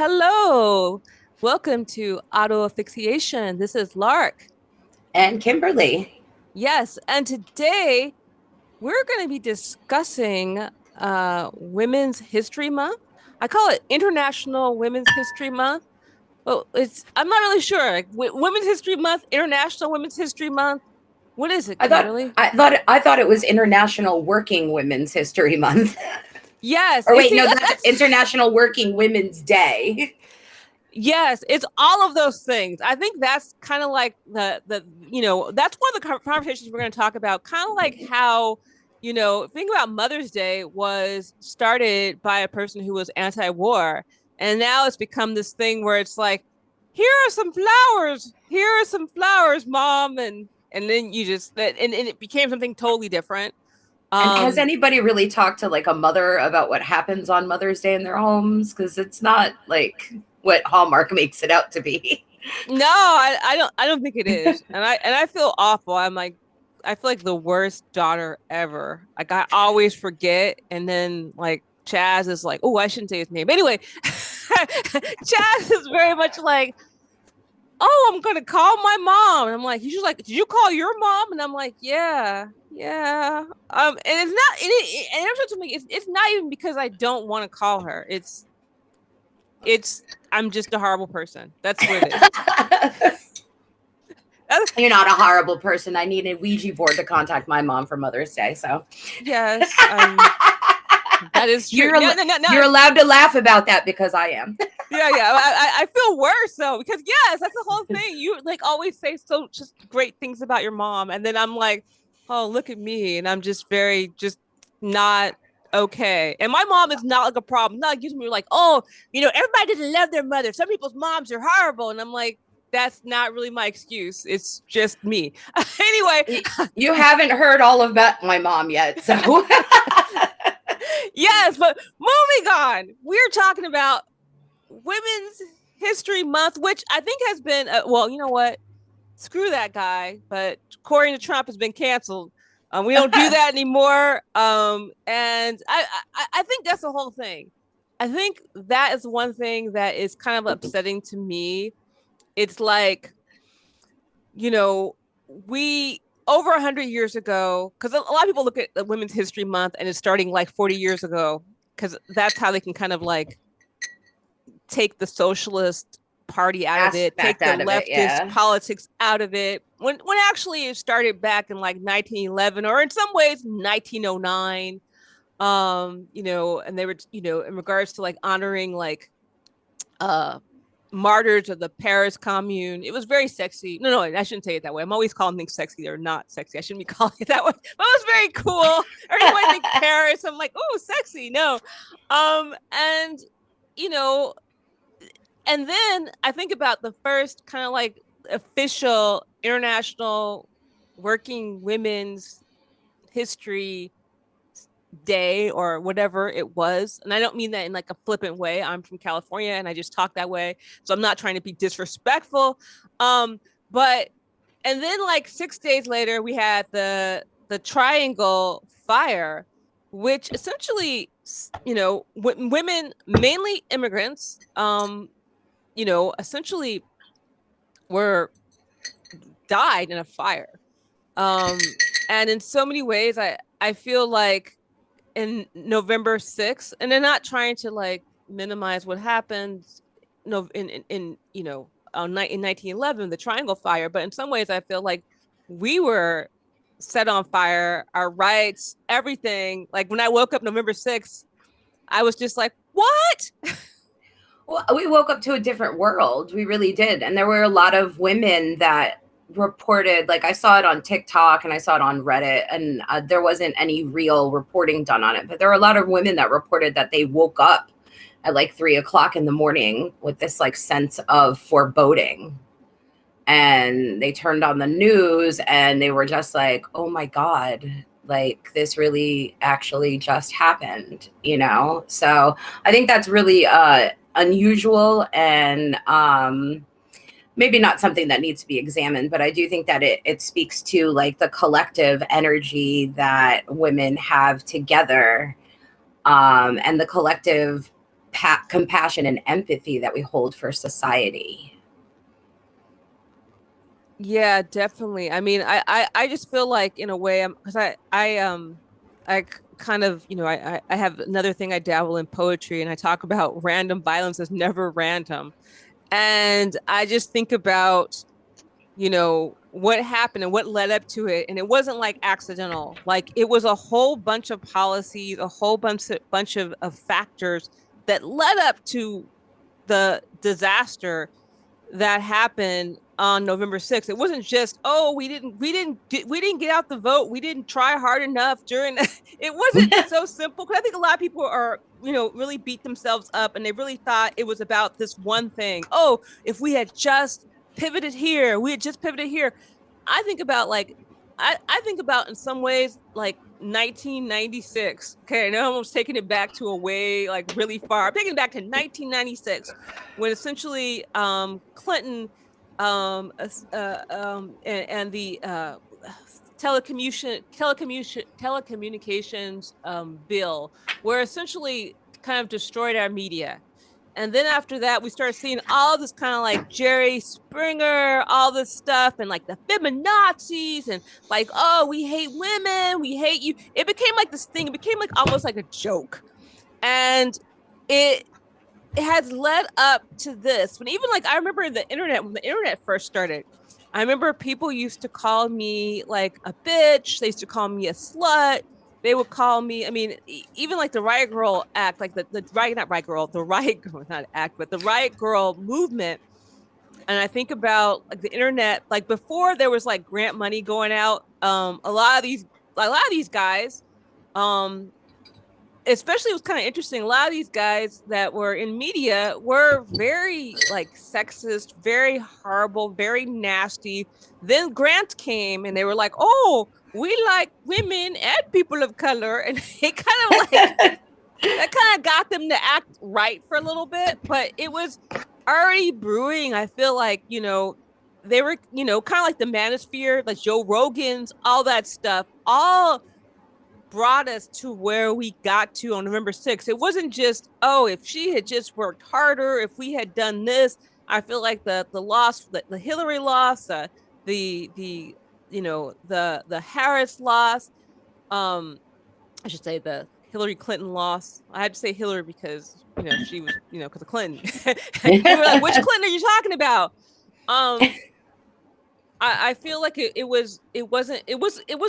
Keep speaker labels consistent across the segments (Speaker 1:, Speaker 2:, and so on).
Speaker 1: Hello. Welcome to Auto Asphyxiation. This is Lark.
Speaker 2: And Kimberly.
Speaker 1: Yes, and today we're going to be discussing Women's History Month. I call it International Women's History Month. Well, it's I'm not really sure. Like, Women's History Month, International Women's History Month. What is it,
Speaker 2: I thought
Speaker 1: Kimberly?
Speaker 2: I thought it was International Working Women's History Month.
Speaker 1: Yes,
Speaker 2: Or
Speaker 1: it's
Speaker 2: wait,
Speaker 1: see
Speaker 2: no,
Speaker 1: that
Speaker 2: that's
Speaker 1: that's
Speaker 2: International Working Women's Day.
Speaker 1: Yes, it's all of those things. I think that's kind of like that's one of the conversations we're going to talk about. Kind of like how think about Mother's Day was started by a person who was anti-war, and now it's become this thing where it's like, here are some flowers, here are some flowers, mom, and then you just and it became something totally different.
Speaker 2: And has
Speaker 1: Um,
Speaker 2: anybody really talked to like a mother about what happens on Mother's Day in their homes? Because it's not like what Hallmark makes it out to be.
Speaker 1: No, I don't think it is. And I feel awful. I feel like the worst daughter ever. Like I always forget and then like Chaz is like, oh, I shouldn't say his name. Anyway, Chaz is very much like, oh, I'm gonna call my mom. And I'm like, he's just like, did you call your mom? And I'm like, yeah, yeah. And it's not and it to me, it's not even because I don't want to call her. It's I'm just a horrible person. That's what it is.
Speaker 2: You're not a horrible person. I need a Ouija board to contact my mom for Mother's Day. So
Speaker 1: Yes, that is true.
Speaker 2: you're
Speaker 1: No, no, no, no.
Speaker 2: you're allowed to laugh about that because I am.
Speaker 1: Yeah, yeah. I feel worse though because yes, that's the whole thing. You like always say so just great things about your mom, and then I'm like, oh, look at me, and I'm just very just not okay. And my mom is not like a problem. Not gives me like, oh, everybody doesn't love their mother. Some people's moms are horrible, and I'm like, that's not really my excuse. It's just me. Anyway,
Speaker 2: You haven't heard all about my mom yet, so
Speaker 1: yes, but moving on, we're talking about Women's History Month, which I think has been, well, you know what? Screw that guy. But according to Trump, has been canceled. We don't do that anymore. And I think that's the whole thing. I think that is one thing that is kind of upsetting to me. It's like, you know, we over 100 years ago, because a lot of people look at Women's History Month and it's starting like 40 years ago, because that's how they can kind of like take the socialist party out of it, take
Speaker 2: aspect
Speaker 1: the
Speaker 2: out of it.
Speaker 1: leftist
Speaker 2: Yeah.
Speaker 1: politics out of it. When actually it started back in like 1911 or in some ways 1909. And they were, in regards to like honoring like uh martyrs of the Paris Commune. It was very sexy. No, I shouldn't say it that way. I'm always calling things sexy. They're not sexy. I shouldn't be calling it that way. But it was very cool. Every time I think Paris, I'm like, oh, sexy. No. And you know, and then I think about the first kind of like official international working women's history day or whatever it was. And I don't mean that in like a flippant way. I'm from California and I just talk that way. So I'm not trying to be disrespectful. Um, but and then like 6 days later, we had the Triangle Fire, which essentially, women, mainly immigrants, essentially were died in a fire. And in so many ways, I feel like in November 6th, and they're not trying to like minimize what happened, no, in in 1911, the Triangle Fire, but in some ways, I feel like we were set on fire, our rights, everything. Like when I woke up November 6th, I was just like, what?
Speaker 2: Well, we woke up to a different world. We really did. And there were a lot of women that reported, like I saw it on TikTok and I saw it on Reddit, and there wasn't any real reporting done on it. But there were a lot of women that reported that they woke up at like 3 o'clock in the morning with this like sense of foreboding. And they turned on the news and they were just like, oh my God, like this really actually just happened, you know? So I think that's really unusual and maybe not something that needs to be examined, but I do think that it speaks to like the collective energy that women have together, and the collective compassion and empathy that we hold for society.
Speaker 1: Yeah, definitely. I mean, I just feel like in a way because I kind of, I have another thing. I dabble in poetry and I talk about random violence as never random. And I just think about, what happened and what led up to it. And it wasn't like accidental. Like it was a whole bunch of policies, a whole bunch of factors that led up to the disaster that happened on November 6th. It wasn't just, oh, we didn't get out the vote. We didn't try hard enough during it wasn't so simple. Because I think a lot of people are, really beat themselves up and they really thought it was about this one thing. Oh, if we had just pivoted here, we had just pivoted here. I think about like I think about in some ways like 1996. Okay, I know I'm almost taking it back to a way like really far. I'm taking it back to 1996 when essentially Clinton and the telecommunications bill were essentially kind of destroyed our media. And then after that, we started seeing all this kind of like Jerry Springer, all this stuff, and like the feminazis, and like, oh, we hate women, we hate you. It became like this thing. It became like almost like a joke, and it it has led up to this. When even like I remember when the internet first started, I remember people used to call me like a bitch. They used to call me a slut. They would call me, I mean, even like the Riot Girl act, like the riot, not Riot Girl, the Riot Girl, not act, but the Riot Girl movement. And I think about like the internet, like before there was like grant money going out. A lot of these guys, um, especially it was kind of interesting. A lot of these guys that were in media were very like sexist, very horrible, very nasty. Then Grant came and they were like, oh, we like women and people of color. And it kind of like that kind of got them to act right for a little bit, but it was already brewing. I feel like, they were, kind of like the manosphere, like Joe Rogan's, all that stuff, all brought us to where we got to on November 6th. It wasn't just, oh, if she had just worked harder, if we had done this. I feel like the loss, the Hillary loss, the the Harris loss, I should say the Hillary Clinton loss. I had to say Hillary because she was because of Clinton. You were like, which Clinton are you talking about? Um, I feel like it was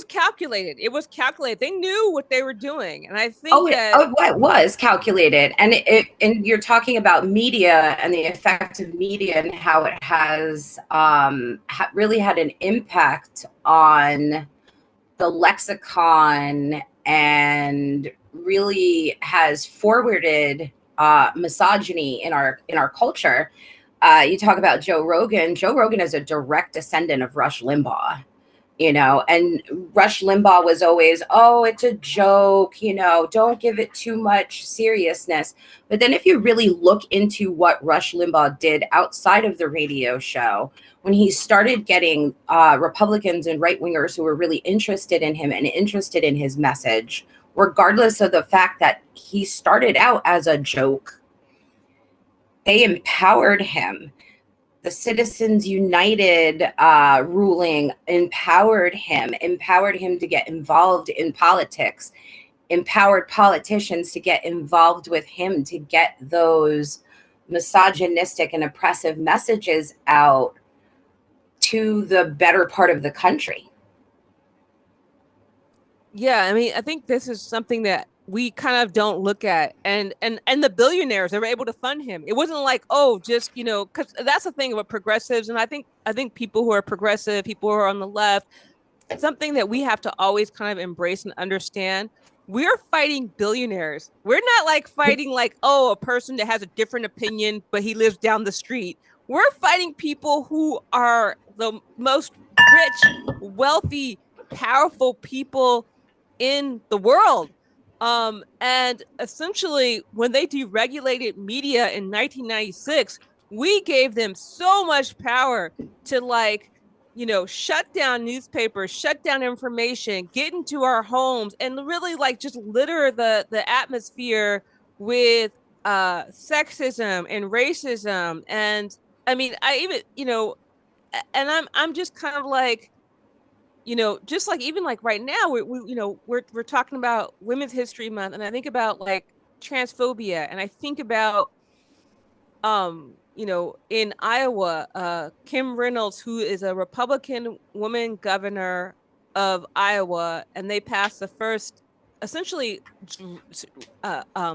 Speaker 1: calculated. It was calculated. They knew what they were doing, and I think that
Speaker 2: It was calculated, and and you're talking about media and the effect of media and how it has really had an impact on the lexicon and really has forwarded misogyny in our culture. You talk about Joe Rogan. Joe Rogan is a direct descendant of Rush Limbaugh, and Rush Limbaugh was always, oh, it's a joke, don't give it too much seriousness. But then if you really look into what Rush Limbaugh did outside of the radio show, when he started getting Republicans and right wingers who were really interested in him and interested in his message, regardless of the fact that he started out as a joke, they empowered him. The Citizens United ruling empowered him to get involved in politics, empowered politicians to get involved with him to get those misogynistic and oppressive messages out to the better part of the country.
Speaker 1: Yeah, I mean, I think this is something that we kind of don't look at, and the billionaires, they were able to fund him. It wasn't like, oh, just because that's the thing about progressives, and I think people who are progressive, people who are on the left, something that we have to always kind of embrace and understand. We're fighting billionaires. We're not like fighting like, oh, a person that has a different opinion, but he lives down the street. We're fighting people who are the most rich, wealthy, powerful people in the world. And essentially, when they deregulated media in 1996, we gave them so much power to like, shut down newspapers, shut down information, get into our homes, and really like just litter the atmosphere with sexism and racism. And I mean, I even, and I'm just kind of like, just like even like right now, we're talking about Women's History Month, and I think about like transphobia, and I think about in Iowa, Kim Reynolds, who is a Republican woman governor of Iowa, and they passed the first essentially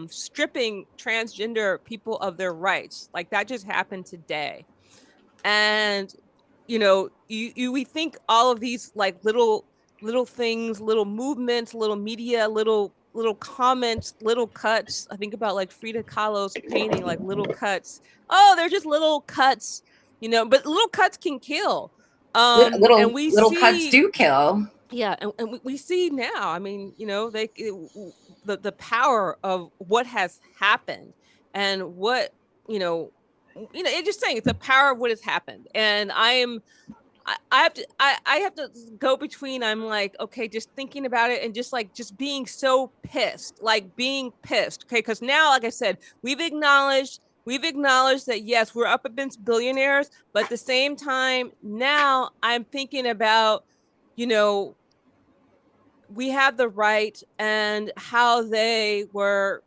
Speaker 1: stripping transgender people of their rights. Like that just happened today. And we think all of these like little things, little movements, little media, little comments, little cuts. I think about like Frida Kahlo's painting, like little cuts. Oh, they're just little cuts, but little cuts can kill. And we
Speaker 2: Little cuts
Speaker 1: see,
Speaker 2: do kill.
Speaker 1: yeah, and we see now. I mean, the power of what has happened, and what you know it's just saying it's the power of what has happened. And I have to I have to go between, I'm like, okay, just thinking about it and just being so pissed, like being pissed. Okay, because now, like I said, we've acknowledged that yes, we're up against billionaires, but at the same time, now I'm thinking about, you know, we have the right, and how they were,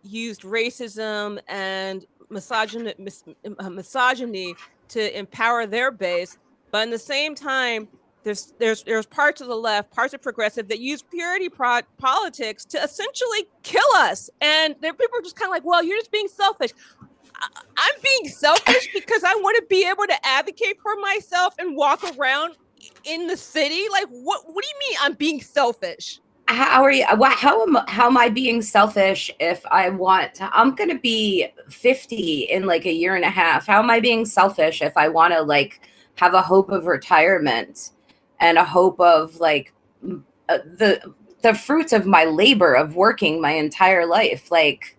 Speaker 1: used racism and misogyny to empower their base. But in the same time, there's parts of the left, parts of progressive, that use purity politics to essentially kill us. And there people are just kind of like, well, you're just being selfish. I'm being selfish because I want to be able to advocate for myself and walk around in the city. Like, what do you mean I'm being selfish?
Speaker 2: How are you? How am I being selfish if I'm going to be 50 in like a year and a half? How am I being selfish if I want to like have a hope of retirement and a hope of like the fruits of my labor of working my entire life? Like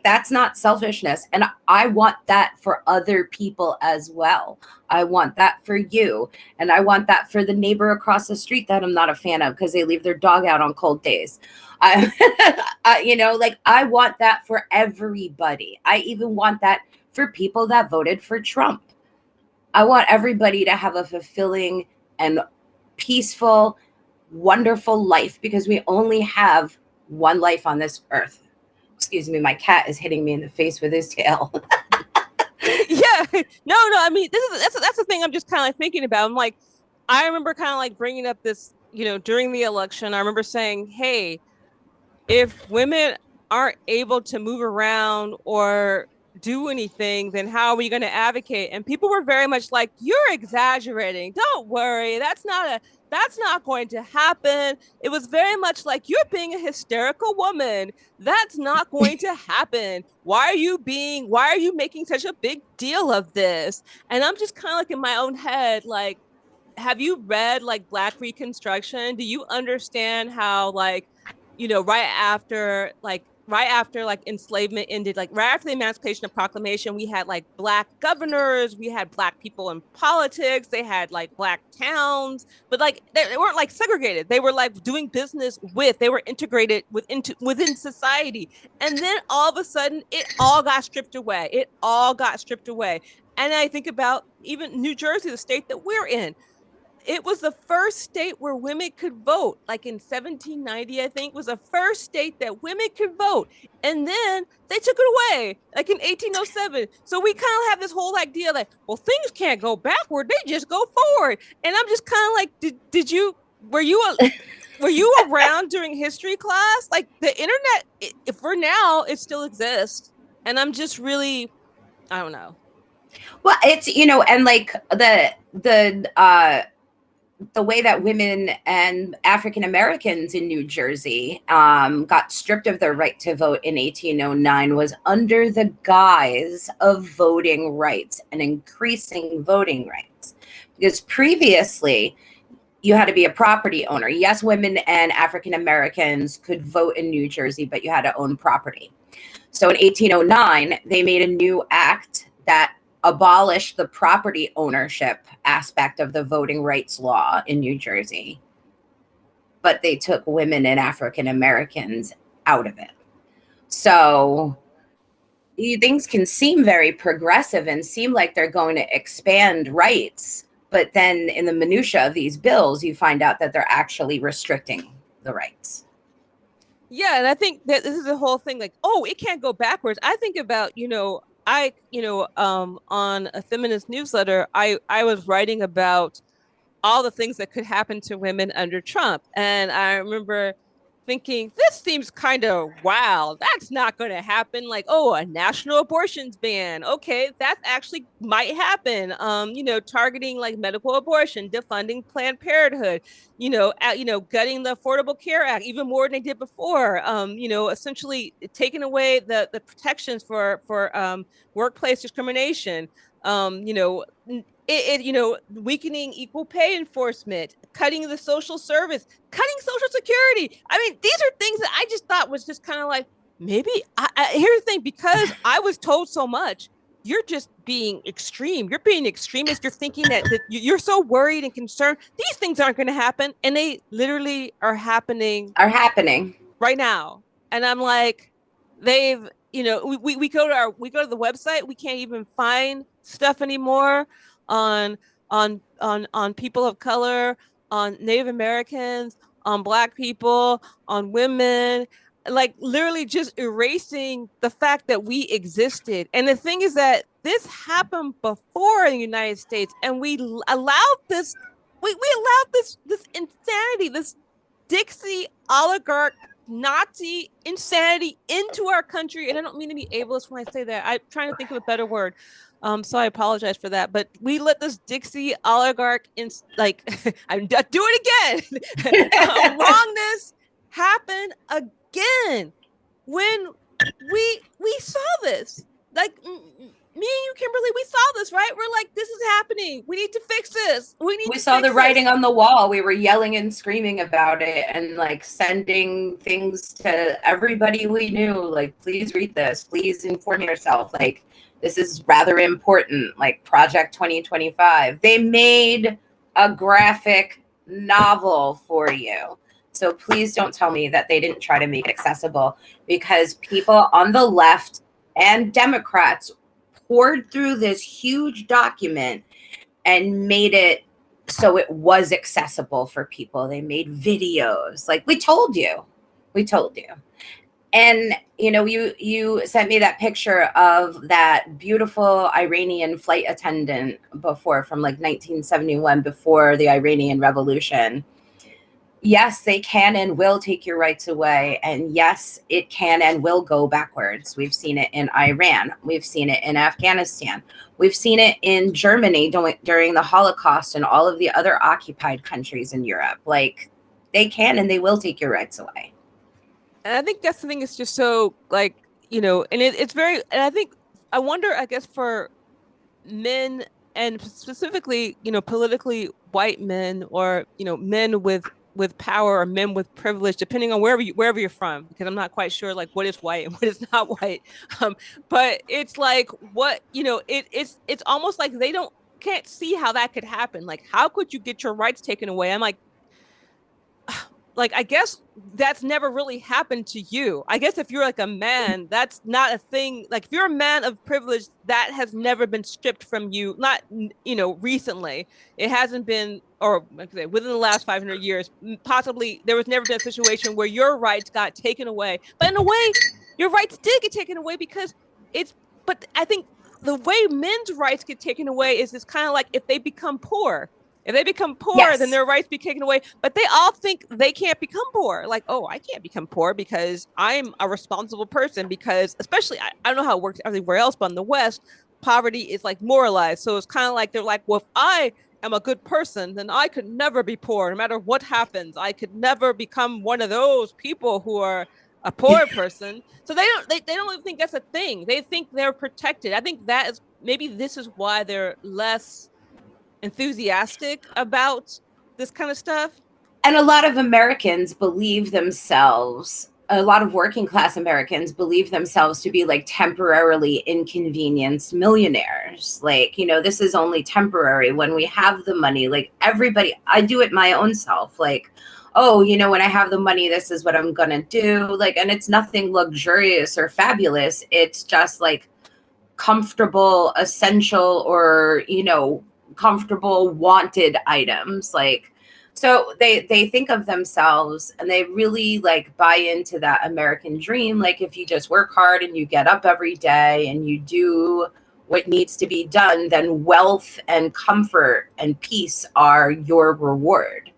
Speaker 2: that's not selfishness, and I want that for other people as well. I want that for you, and I want that for the neighbor across the street that I'm not a fan of because they leave their dog out on cold days. I, like I want that for everybody. I even want that for people that voted for Trump. I want everybody to have a fulfilling and peaceful, wonderful life, because we only have one life on this earth. Excuse me, my cat is hitting me in the face with his tail.
Speaker 1: Yeah, no, I mean, that's the thing I'm just kind of like thinking about. I'm like, I remember kind of like bringing up this, during the election. I remember saying, hey, if women aren't able to move around or do anything, then how are we going to advocate? And people were very much like, you're exaggerating. Don't worry. That's not going to happen. It was very much like, you're being a hysterical woman. That's not going to happen. Why are you making such a big deal of this? And I'm just kind of like in my own head, like, have you read like Black Reconstruction? Do you understand how like, right after like enslavement ended, like right after the Emancipation Proclamation, we had like Black governors, we had Black people in politics, they had like Black towns, but like they weren't like segregated. They were like doing business they were integrated within society. And then all of a sudden, it all got stripped away. It all got stripped away. And I think about even New Jersey, the state that we're in. It was the first state where women could vote, like in 1790, I think, was the first state that women could vote. And then they took it away, like in 1807. So we kind of have this whole idea like, well, things can't go backward, they just go forward. And I'm just kind of like, did you were you were you around during history class? Like the internet, for now, it still exists. And I'm just really, I don't know.
Speaker 2: Well, it's and like the way that women and African Americans in New Jersey got stripped of their right to vote in 1809 was under the guise of voting rights and increasing voting rights. Because previously, you had to be a property owner. Yes, women and African Americans could vote in New Jersey, but you had to own property. So in 1809, they made a new act that abolished the property ownership aspect of the voting rights law in New Jersey, but they took women and African Americans out of it. So things can seem very progressive and seem like they're going to expand rights, but then in the minutia of these bills, you find out that they're actually restricting the rights.
Speaker 1: Yeah, and I think that this is the whole thing, like, oh, it can't go backwards. I think about, on a feminist newsletter, I was writing about all the things that could happen to women under Trump. And I remember thinking, this seems kind of wow, that's not going to happen. Like, oh, a national abortions ban. Okay, that actually might happen. Targeting like medical abortion, defunding Planned Parenthood, gutting the Affordable Care Act even more than they did before. Essentially taking away the protections for workplace discrimination. Weakening equal pay enforcement, cutting the social service, cutting social security. I mean, these are things that I just thought was just kind of like, maybe here's the thing, because I was told so much, you're just being extreme. You're being extremist. You're thinking that you're so worried and concerned. These things aren't going to happen. And they literally are happening
Speaker 2: Are happening
Speaker 1: right now. And I'm like, they've, we go to the website, we can't even find stuff anymore on on people of color, on Native Americans, on Black people, on women, like literally just erasing the fact that we existed. And the thing is that this happened before in the United States, and we allowed this, we allowed this insanity, this Dixie oligarch Nazi insanity into our country. And I don't mean to be ableist when I say that. I'm trying to think of a better word. So I apologize for that. But we let this Dixie oligarch I'm do it again. Wrongness happen again when we saw this. Like me and you, Kimberly, we saw this, right? We're like, this is happening. We need to fix this. We
Speaker 2: saw the writing on the wall. We were yelling and screaming about it and like sending things to everybody we knew. Like, please read this. Please inform yourself. Like, this is rather important. Like Project 2025. They made a graphic novel for you. So please don't tell me that they didn't try to make it accessible, because people on the left and Democrats poured through this huge document and made it so it was accessible for people. They made videos. Like, we told you. And you sent me that picture of that beautiful Iranian flight attendant before, from like 1971, before the Iranian Revolution. Yes, they can and will take your rights away. And yes, it can and will go backwards. We've seen it in Iran. We've seen it in Afghanistan. We've seen it in Germany during the Holocaust and all of the other occupied countries in Europe. Like, they can and they will take your rights away.
Speaker 1: And I think that's the thing, is just so like, and it's very, and I wonder, I guess, for men, and specifically, politically white men, or, men with power, or men with privilege, depending on wherever you're from, because I'm not quite sure like what is white and what is not white. But it's like, what, it's almost like they can't see how that could happen. Like, how could you get your rights taken away? I'm like, I guess that's never really happened to you. I guess if you're like a man, that's not a thing. Like, if you're a man of privilege, that has never been stripped from you. Not, recently. It hasn't been, or like I say, within the last 500 years, possibly there was never been a situation where your rights got taken away. But in a way, your rights did get taken away, because but I think the way men's rights get taken away is this kind of like, if they become poor. If they become poor, yes, then their rights be taken away. But they all think they can't become poor. Like, oh, I can't become poor because I'm a responsible person. Because, especially, I don't know how it works everywhere else, but in the West, poverty is like moralized. So it's kind of like, they're like, well, if I am a good person, then I could never be poor. No matter what happens, I could never become one of those people who are a poor person. So they don't even think that's a thing. They think they're protected. I think that is, maybe this is why they're less enthusiastic about this kind of stuff.
Speaker 2: And a lot of Americans believe themselves, a lot of working class Americans believe themselves to be like temporarily inconvenienced millionaires. Like, this is only temporary when we have the money. Like, everybody, I do it my own self. Like, oh, you know, when I have the money, this is what I'm gonna do. Like, and it's nothing luxurious or fabulous. It's just like comfortable, essential, or, you know, comfortable, wanted items. Like, so they think of themselves and they really like buy into that American dream. Like, if you just work hard and you get up every day and you do what needs to be done, then wealth and comfort and peace are your reward.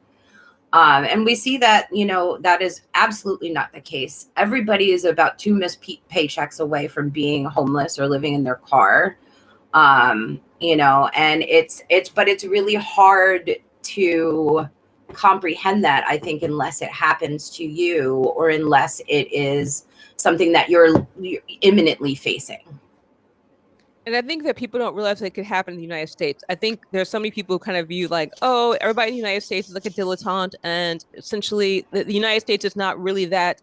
Speaker 2: And we see that, you know, that is absolutely not the case. Everybody is about two missed paychecks away from being homeless or living in their car. You know, and but it's really hard to comprehend that, I think, unless it happens to you or unless it is something that you're imminently facing.
Speaker 1: And I think that people don't realize that it could happen in the United States. I think there's so many people who kind of view like, oh, everybody in the United States is like a dilettante, and essentially the United States is not really that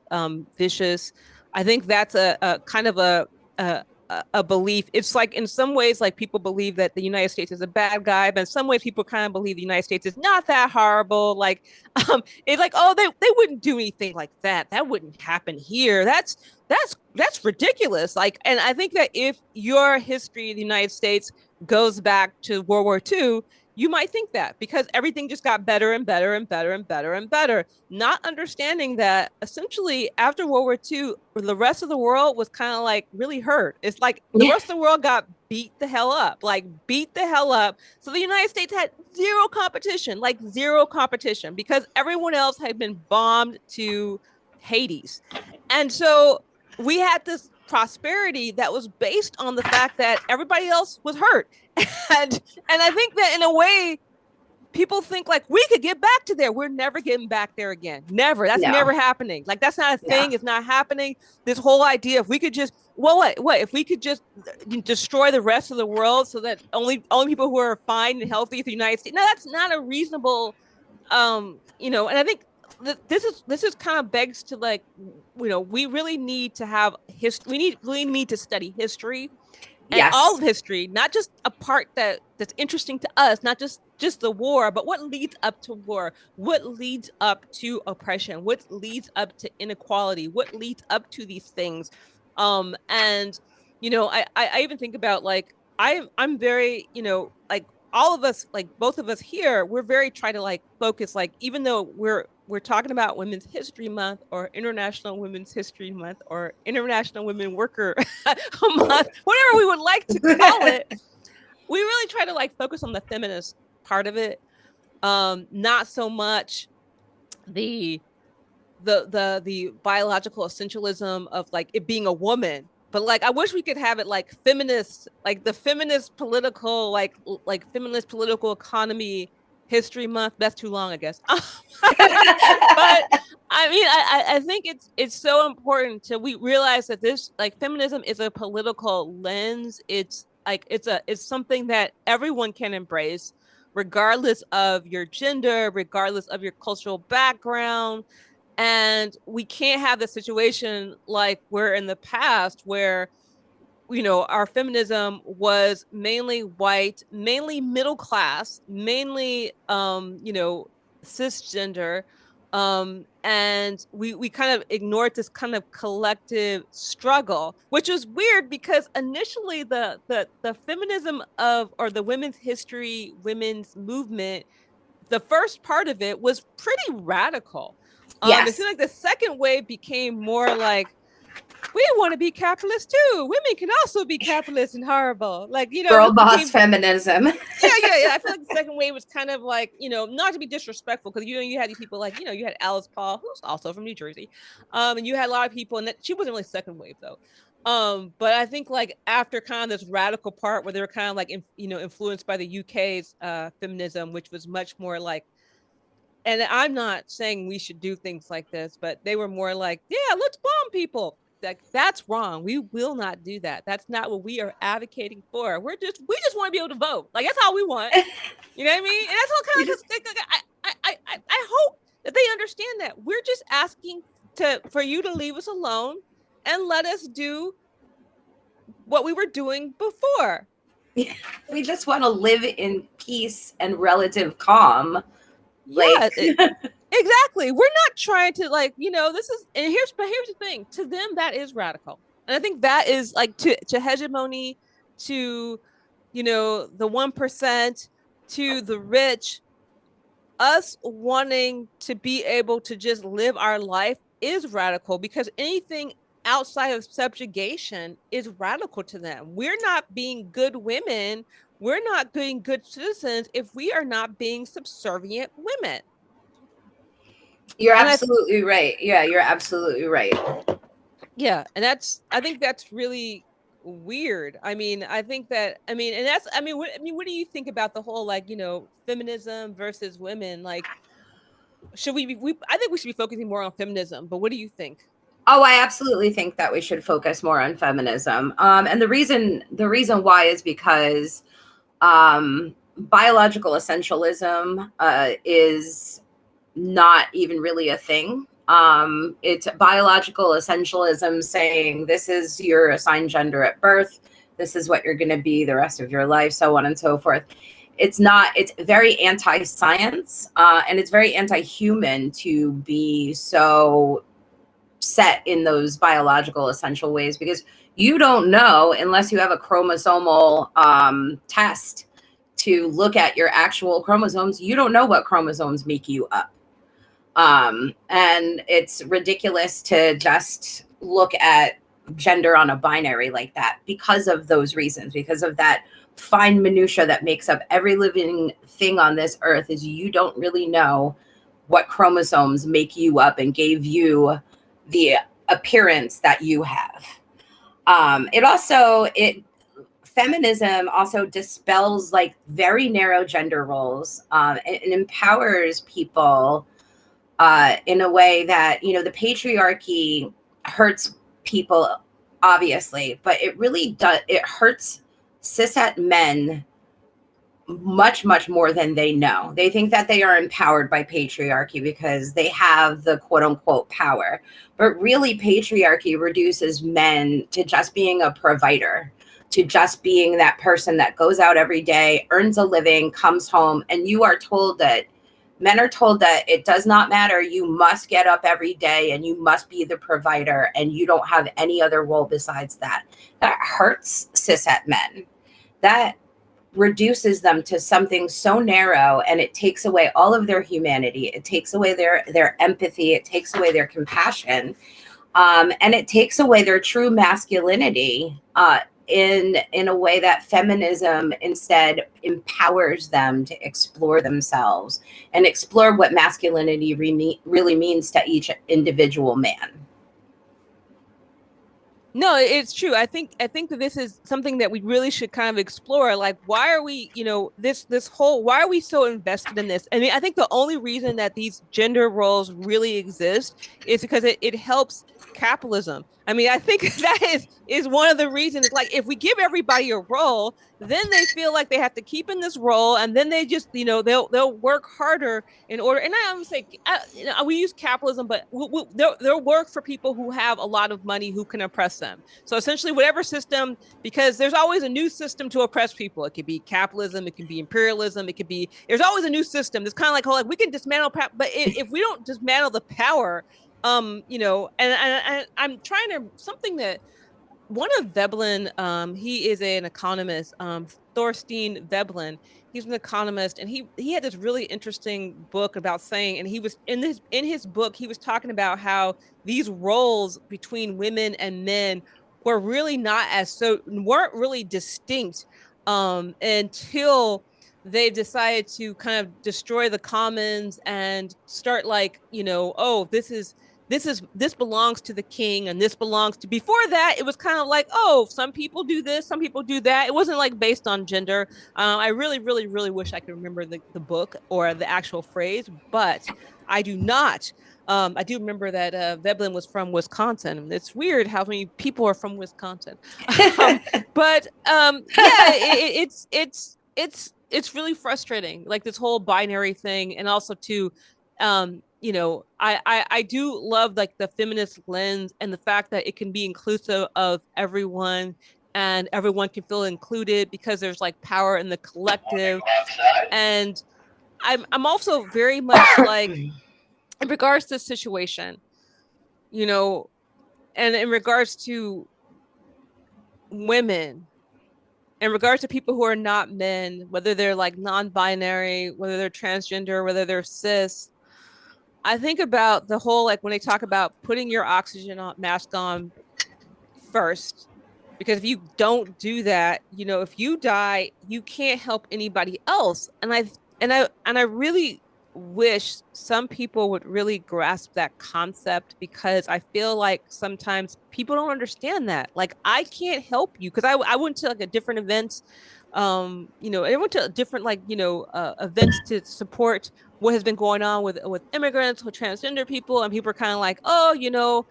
Speaker 1: vicious. I think that's a kind of a a belief. It's like in some ways, like people believe that the United States is a bad guy, but in some ways, people kind of believe the United States is not that horrible. Like, it's like, oh, they wouldn't do anything like that. That wouldn't happen here. That's ridiculous. Like, and I think that if your history of the United States goes back to World War II, you might think that because everything just got better and better and better and better and better, not understanding that essentially after World War II, the rest of the world was kind of like really hurt. It's like the
Speaker 2: Yeah.
Speaker 1: rest of the world got beat the hell up, like beat the hell up. So the United States had zero competition, like zero competition, because everyone else had been bombed to Hades. And so we had this prosperity that was based on the fact that everybody else was hurt. And I think that in a way people think like we could get back to there. We're never getting back there again. Never. That's
Speaker 2: No.
Speaker 1: never happening. Like that's not a
Speaker 2: No.
Speaker 1: thing. It's not happening. This whole idea, if we could just, well, what if we could just destroy the rest of the world so that only people who are fine and healthy is the United States? No, that's not a reasonable you know, and I think this is kind of begs to like, you know, we really need to have history. Really need to study history and all
Speaker 2: Yes.
Speaker 1: of history, not just a part that's interesting to us, not just the war, but what leads up to war, what leads up to oppression, what leads up to inequality, what leads up to these things. And you know, I even think about like I'm very, you know, like all of us, like both of us here, we're very trying to like focus, like even though we're talking about Women's History Month or International Women's History Month or International Women Worker Month, whatever we would like to call it, we really try to like focus on the feminist part of it, not so much the the biological essentialism of like it being a woman. But like I wish we could have it like feminist, like the feminist political, like feminist political economy history month. That's too long, I guess. But I mean, I think it's so important to we realize that this like feminism is a political lens. It's like it's something that everyone can embrace, regardless of your gender, regardless of your cultural background. And we can't have the situation like we're in the past where, you know, our feminism was mainly white, mainly middle class, mainly you know, cisgender. And we kind of ignored this kind of collective struggle, which was weird because initially the feminism of or the women's history, women's movement, the first part of it was pretty radical. It
Speaker 2: Yes.
Speaker 1: seemed like the second wave became more like, we want to be capitalist too. Women can also be capitalist and horrible. Like, you know,
Speaker 2: Girl
Speaker 1: this
Speaker 2: boss
Speaker 1: became,
Speaker 2: feminism.
Speaker 1: yeah. I feel like the second wave was kind of like, you know, not to be disrespectful, because you know you had these people like, you know, you had Alice Paul, who's also from New Jersey, and you had a lot of people, and that, she wasn't really second wave though. But I think like after kind of this radical part where they were kind of like, you know, influenced by the UK's feminism, which was much more like, and I'm not saying we should do things like this, but they were more like, yeah, let's bomb people. Like that's wrong. We will not do that. That's not what we are advocating for. We just want to be able to vote. Like that's all we want. You know what I mean? And that's all kind of like I hope that they understand that we're just asking to for you to leave us alone and let us do what we were doing before.
Speaker 2: We just want to live in peace and relative calm.
Speaker 1: Yeah,
Speaker 2: Like,
Speaker 1: Exactly. We're not trying to like, this is, and here's the thing. To them, that is radical. And I think that is like to hegemony, to, the 1%, to the rich, us wanting to be able to just live our life is radical, because anything outside of subjugation is radical to them. We're not being good women. We're not being good citizens if we are not being subservient women.
Speaker 2: You're
Speaker 1: And I
Speaker 2: absolutely right. Yeah, you're absolutely right.
Speaker 1: Yeah, and I think that's really weird. I think that, and that's, what do you think about the whole, like, feminism versus women? Like, should I think we should be focusing more on feminism, but what do you think?
Speaker 2: Oh, I absolutely think that we should focus more on feminism. And the reason why is because biological essentialism is not even really a thing. It's biological essentialism saying this is your assigned gender at birth, this is what you're going to be the rest of your life, so on and so forth. It's not, it's very anti-science, and it's very anti-human to be so set in those biological essential ways, because you don't know unless you have a chromosomal test to look at your actual chromosomes. You don't know what chromosomes make you up. And it's ridiculous to just look at gender on a binary like that because of those reasons, because of that fine minutia that makes up every living thing on this earth. Is you don't really know what chromosomes make you up and gave you the appearance that you have. It feminism also dispels like very narrow gender roles, and empowers people in a way that, the patriarchy hurts people, obviously, but it really does, it hurts cishet men much, much more than they know. They think that they are empowered by patriarchy because they have the quote unquote power. But really, patriarchy reduces men to just being a provider, to just being that person that goes out every day, earns a living, comes home, and you are told that men are told that it does not matter. You must get up every day and you must be the provider, and you don't have any other role besides that. That hurts cishet men. That reduces them to something so narrow, and it takes away all of their humanity, it takes away their empathy, it takes away their compassion, and it takes away their true masculinity, in a way that feminism instead empowers them to explore themselves and explore what masculinity really means to each individual man.
Speaker 1: No, it's true. I think that this is something that we really should kind of explore. Like, why are we, this whole, why are we so invested in this? I think the only reason that these gender roles really exist is because it helps capitalism. I think that is one of the reasons. Like, if we give everybody a role, then they feel like they have to keep in this role, and then they just, they'll work harder in order. And I would say, we use capitalism, but they'll work for people who have a lot of money, who can oppress them. So essentially, whatever system, because there's always a new system to oppress people. It could be capitalism, it could be imperialism, it could be, there's always a new system. It's kind of like, oh, like we can dismantle, but if we don't dismantle the power, and I'm trying to, something that one of Veblen, he is an economist, Thorstein Veblen. He's an economist, and he had this really interesting book about saying, and he was in his book, he was talking about how these roles between women and men were really not as so weren't really distinct, until they decided to kind of destroy the commons and start, like, oh, this belongs to the king, and this belongs to, before that it was kind of like, oh, some people do this, some people do that. It wasn't like based on gender. I really, really, really wish I could remember the book or the actual phrase, but I do not. I do remember that Veblen was from Wisconsin. It's weird how many people are from Wisconsin. um, but yeah, it's really frustrating, like this whole binary thing. And also too, I do love like the feminist lens and the fact that it can be inclusive of everyone, and everyone can feel included because there's like power in the collective. And I'm also very much like, in regards to the situation, you know, and in regards to women, in regards to people who are not men, whether they're like non-binary, whether they're transgender, whether they're cis, I think about the whole like when they talk about putting your oxygen mask on first, because if you don't do that, if you die, you can't help anybody else. And I really wish some people would really grasp that concept, because I feel like sometimes people don't understand that. Like, I can't help you because I went to like a different event. I went to different events to support what has been going on with immigrants, with transgender people, and people are kind of like, oh,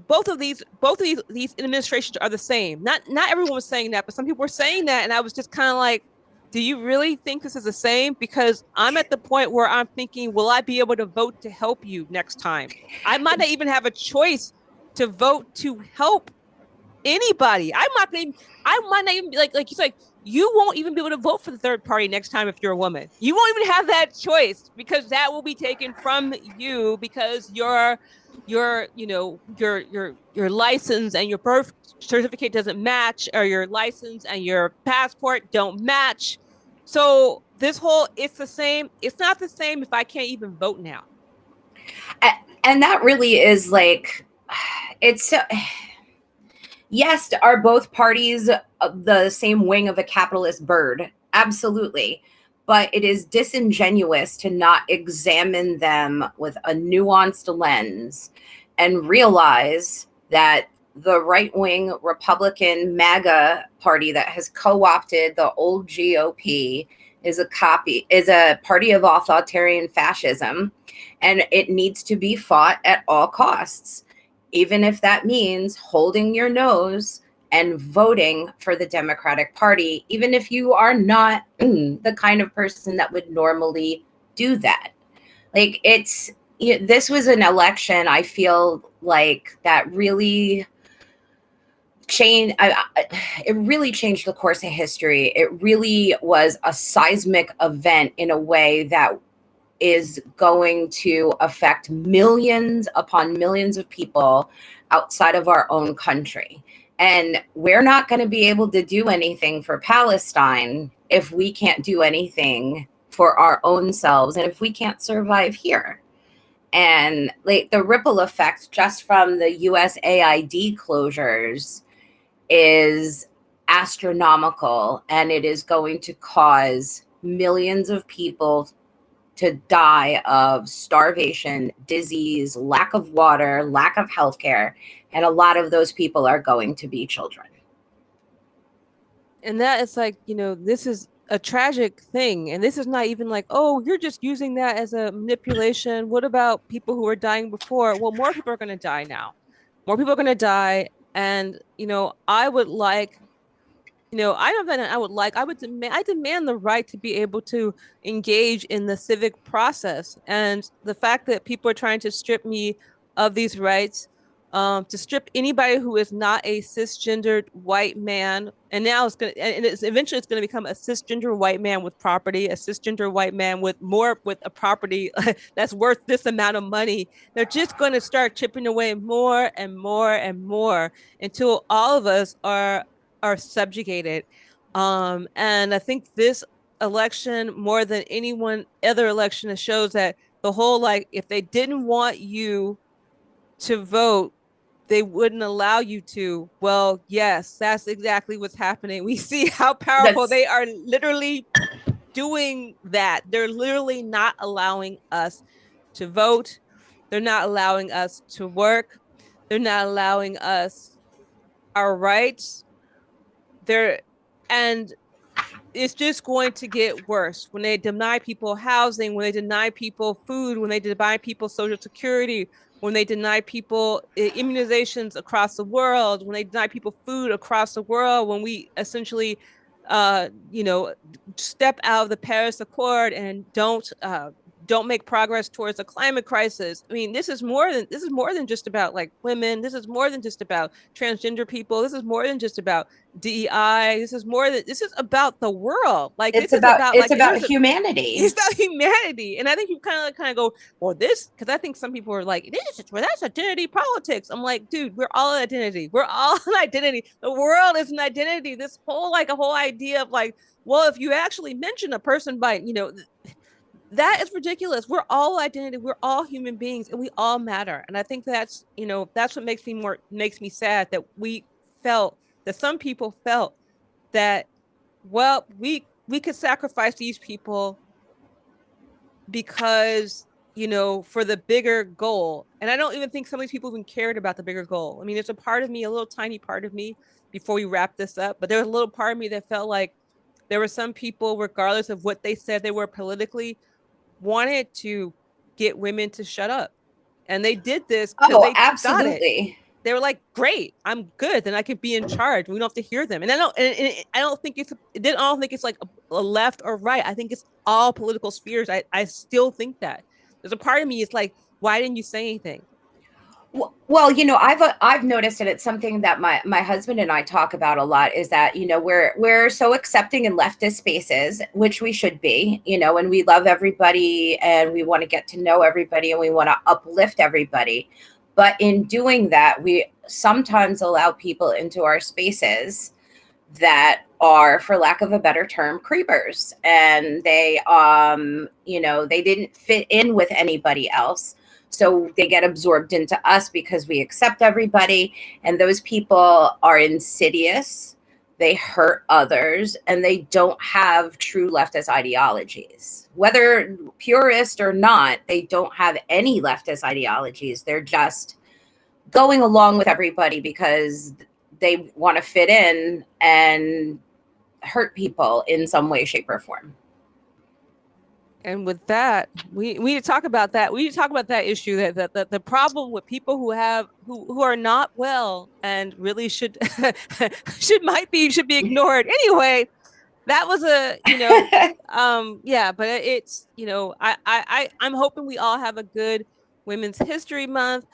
Speaker 1: both of these administrations are the same. Not everyone was saying that, but some people were saying that, and I was just kind of like, do you really think this is the same? Because I'm at the point where I'm thinking, will I be able to vote to help you next time? I might not even have a choice to vote to help anybody. I might not even be like you like you won't even be able to vote for the third party next time if you're a woman. You won't even have that choice, because that will be taken from you, because your license and your birth certificate doesn't match, or your license and your passport don't match. So this whole it's the same, it's not the same if I can't even vote now.
Speaker 2: And that really is like, it's so, yes, are both parties the same wing of a capitalist bird? Absolutely. But it is disingenuous to not examine them with a nuanced lens and realize that the right wing Republican MAGA party that has co opted the old GOP is a party of authoritarian fascism, and it needs to be fought at all costs, even if that means holding your nose and voting for the Democratic Party, even if you are not the kind of person that would normally do that. Like, this was an election, I feel like, that really it really changed the course of history. It really was a seismic event in a way that is going to affect millions upon millions of people outside of our own country. And we're not going to be able to do anything for Palestine if we can't do anything for our own selves, and if we can't survive here. And like, the ripple effect just from the USAID closures is astronomical, and it is going to cause millions of people to die of starvation, disease, lack of water, lack of healthcare, and a lot of those people are going to be children.
Speaker 1: And that is like, this is a tragic thing. And this is not even like, oh, you're just using that as a manipulation. What about people who were dying before? Well, more people are going to die now. More people are going to die. And, I would like, I don't know, I demand the right to be able to engage in the civic process. And the fact that people are trying to strip me of these rights, to strip anybody who is not a cisgendered white man, and now eventually it's gonna become a cisgender white man with property, a cisgender white man with a property that's worth this amount of money. They're just going to start chipping away more and more and more until all of us are subjugated. And I think this election, more than anyone other election, shows that the whole, like, if they didn't want you to vote, they wouldn't allow you to. Well, yes, that's exactly what's happening. We see how powerful
Speaker 2: That's
Speaker 1: they are, literally doing that. They're literally not allowing us to vote. They're not allowing us to work. They're not allowing us our rights. They're and it's just going to get worse when they deny people housing, when they deny people food, when they deny people social security, when they deny people immunizations across the world, when they deny people food across the world, when we essentially step out of the Paris Accord and don't don't make progress towards a climate crisis. I mean, this is more than just about like women. This is more than just about transgender people. This is more than just about DEI. This is about the world. Like this is about
Speaker 2: it's
Speaker 1: like
Speaker 2: about humanity.
Speaker 1: it's about humanity. And I think you kind of go, well, this, because I think some people are like, this is well, that's identity politics. I'm like, dude, we're all an identity. We're all an identity. The world is an identity. This whole like a whole idea of like, well, if you actually mention a person by, that is ridiculous. We're all identity. We're all human beings and we all matter. And I think that's what makes me sad that some people felt that, well, we could sacrifice these people because, for the bigger goal. And I don't even think some of these people even cared about the bigger goal. I mean, there's a part of me, a little tiny part of me, before we wrap this up, but there was a little part of me that felt like there were some people, regardless of what they said they were politically, wanted to get women to shut up. And they did this because
Speaker 2: Oh,
Speaker 1: they got it.
Speaker 2: absolutely.
Speaker 1: They were like, great, I'm good, then I could be in charge. We don't have to hear them. And I don't think it's like a left or right. I think it's all political spheres. I still think that. There's a part of me is like, why didn't you say anything?
Speaker 2: Well, I've noticed, and it's something that my husband and I talk about a lot, is that we're so accepting in leftist spaces, which we should be, and we love everybody and we want to get to know everybody and we want to uplift everybody. But in doing that, we sometimes allow people into our spaces that are, for lack of a better term, creepers, and they didn't fit in with anybody else, so they get absorbed into us because we accept everybody. And those people are insidious, they hurt others, and they don't have true leftist ideologies. Whether purist or not, they don't have any leftist ideologies. They're just going along with everybody because they want to fit in and hurt people in some way, shape, or form.
Speaker 1: And with that, we need to talk about that. We need to talk about that issue, that the problem with people who are not well and really should should be ignored. Anyway, that was yeah, but it's, I'm hoping we all have a good Women's History Month.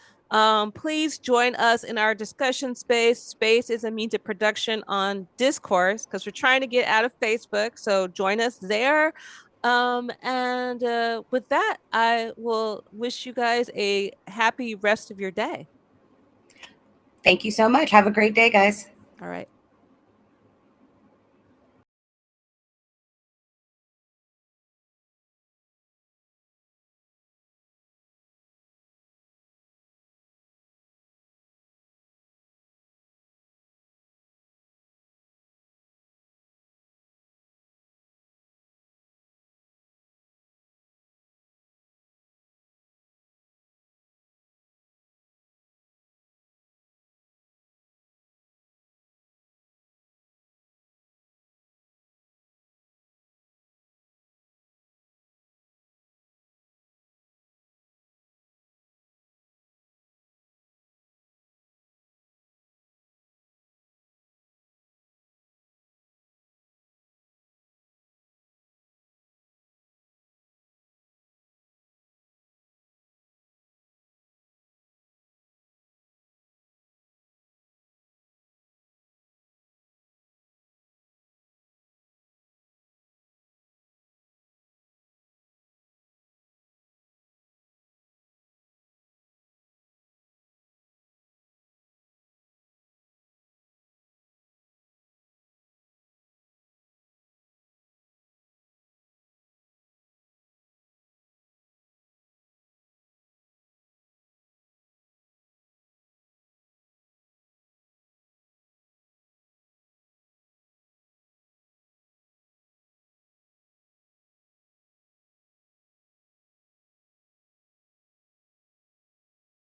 Speaker 1: Please join us in our discussion space. Space is a means of production on Discourse because we're trying to get out of Facebook. So join us there. And with that, I will wish you guys a happy rest of your day.
Speaker 2: Thank you so much. Have a great day, guys.
Speaker 1: All right.